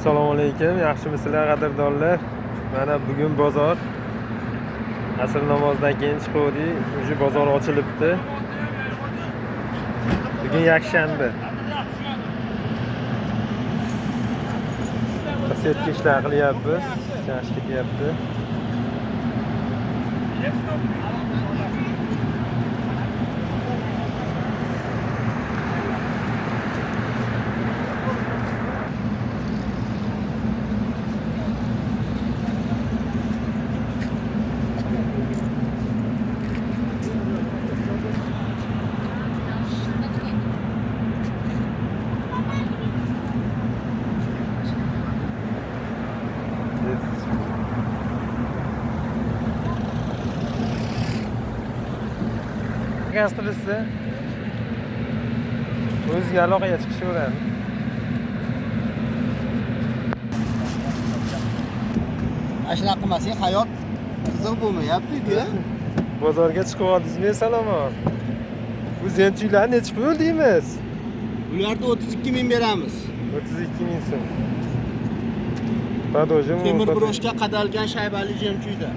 Assalomu alaykum, yaxshimisizlar qadrdonlar? Mana bugun bozor. Asr namozidan keyin chiqdik. Уже bozor ochilibdi. Bugun yakshanba. Kasetga ishlar qilyapmiz. Chash ketyapti. Gaz qilishsa o'ziga aloqaga chiqishaveradi. Ashuna qilmasang hayot qiziq bo'lmayapti-ku. Bozorga chiqib oldingizmi, salomon? Bu zenchuylar necha pul deymiz? Ularda 32 ming beramiz. 32 ming so'm. Padojim Temir broshga qadalgan shaybali jemchuyda.